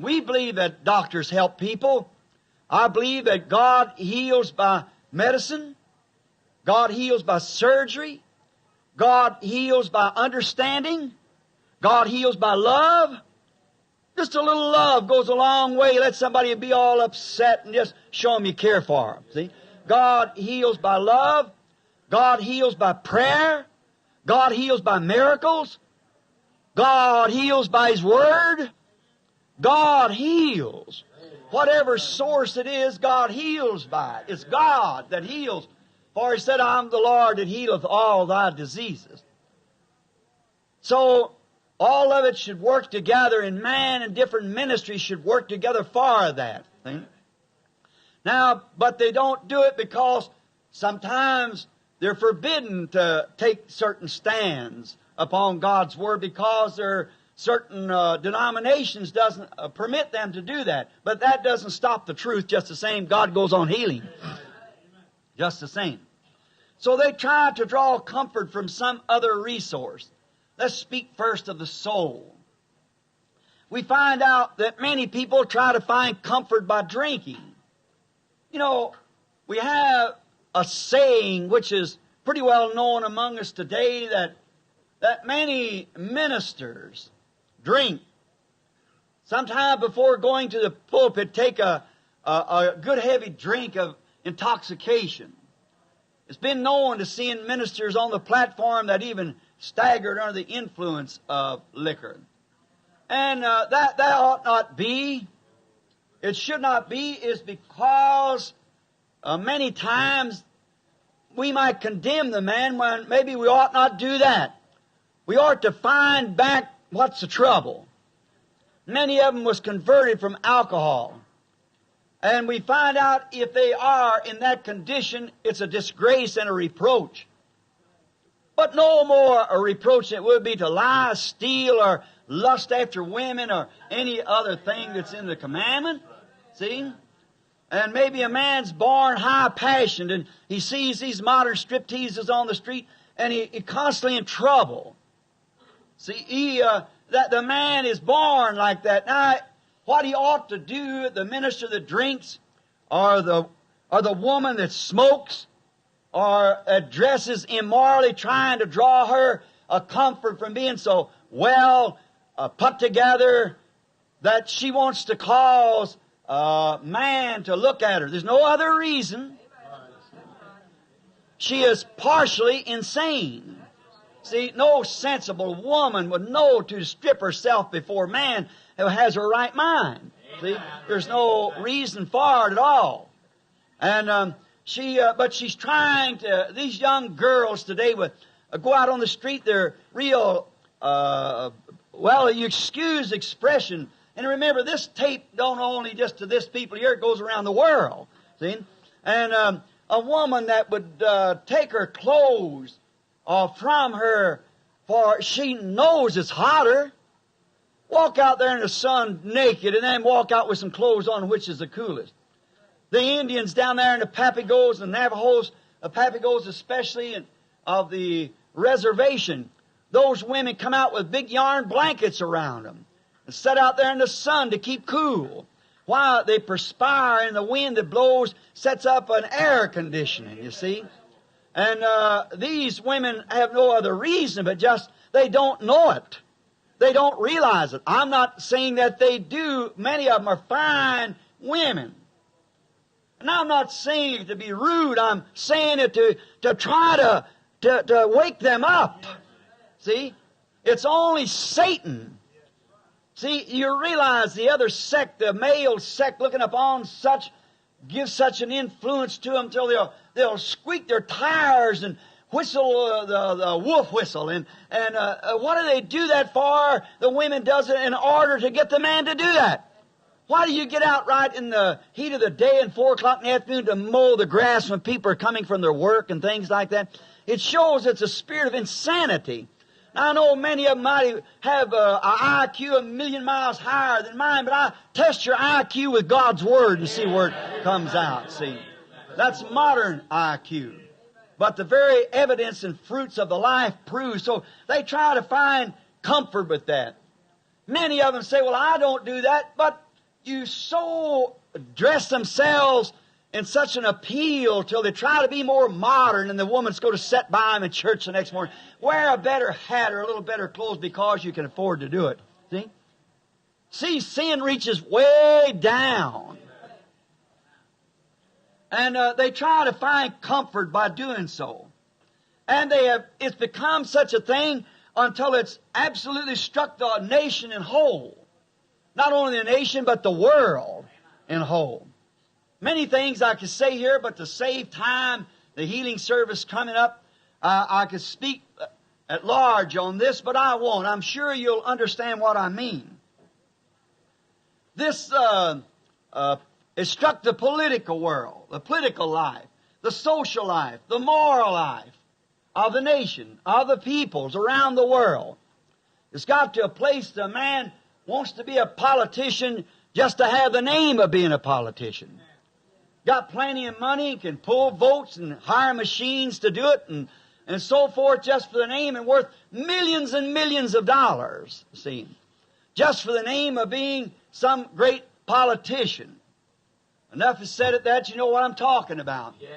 we believe that doctors help people. I believe that God heals by medicine. God heals by surgery. God heals by understanding. God heals by love. Just a little love goes a long way. Let somebody be all upset and just show them you care for them. See? God heals by love. God heals by prayer. God heals by miracles. God heals by His Word. God heals. Whatever source it is, God heals by it. It's God that heals. For He said, I'm the Lord that healeth all thy diseases. So, all of it should work together, and man and different ministries should work together for that. See? Now, but they don't do it because sometimes they're forbidden to take certain stands upon God's Word because there are certain denominations doesn't permit them to do that. But that doesn't stop the truth just the same. God goes on healing. Just the same. So they try to draw comfort from some other resource. Let's speak first of the soul. We find out that many people try to find comfort by drinking. You know, we have a saying which is pretty well known among us today that many ministers drink. Sometime before going to the pulpit, take a good heavy drink of intoxication. It's been known to seeing ministers on the platform that even staggered under the influence of liquor. And that ought not be. It should not be, is because many times we might condemn the man when maybe we ought not do that. We ought to find back what's the trouble. Many of them was converted from alcohol. And we find out if they are in that condition, it's a disgrace and a reproach. But no more a reproach than it would be to lie, steal, or lust after women, or any other thing that's in the commandment. See? And maybe a man's born high-passioned, and he sees these modern stripteases on the street, and he's constantly in trouble. See, that the man is born like that. Now, what he ought to do, the minister that drinks, or the woman that smokes, or dresses immorally, trying to draw her a comfort from being so well put together that she wants to cause man to look at her. There's no other reason. She is partially insane. See, no sensible woman would know to strip herself before man who has her right mind. See, there's no reason for it at all. And but she's trying to. These young girls today would go out on the street. They're real. Well, you excuse the expression. And remember, this tape don't only just to this people here. It goes around the world. See, and a woman that would take her clothes from her, for she knows it's hotter. Walk out there in the sun naked, and then walk out with some clothes on, which is the coolest. The Indians down there in the Papagos and Navajos, Papagos especially, and of the reservation, those women come out with big yarn blankets around them and sit out there in the sun to keep cool. While they perspire, and the wind that blows sets up an air conditioning, you see. And these women have no other reason, but just they don't know it. They don't realize it. I'm not saying that they do. Many of them are fine women. And I'm not saying it to be rude. I'm saying it to try to wake them up. See? It's only Satan. See, you realize the other sect, the male sect, looking upon such, gives such an influence to them till they'll squeak their tires and whistle the wolf whistle. And what do they do that for? The women does it in order to get the man to do that. Why do you get out right in the heat of the day and 4 o'clock in the afternoon to mow the grass when people are coming from their work and things like that? It shows it's a spirit of insanity. Now, I know many of them might have an IQ a million miles higher than mine, but I test your IQ with God's Word and see where it comes out, see. That's modern IQ. But the very evidence and fruits of the life prove. So they try to find comfort with that. Many of them say, well, I don't do that, but you so dress themselves in such an appeal till they try to be more modern, and the woman's going to sit by them in church the next morning. Wear a better hat or a little better clothes because you can afford to do it. See? See, sin reaches way down. And they try to find comfort by doing so. And it's become such a thing until it's absolutely struck the nation in whole. Not only the nation, but the world in whole. Many things I could say here, but to save time, the healing service coming up, I could speak at large on this, but I won't. I'm sure you'll understand what I mean. This it struck the political world, the political life, the social life, the moral life of the nation, of the peoples around the world. It's got to a place that a man wants to be a politician just to have the name of being a politician. Got plenty of money, can pull votes and hire machines to do it and so forth just for the name, and worth millions and millions of dollars, see, just for the name of being some great politician. Enough is said at that, you know what I'm talking about. Yeah.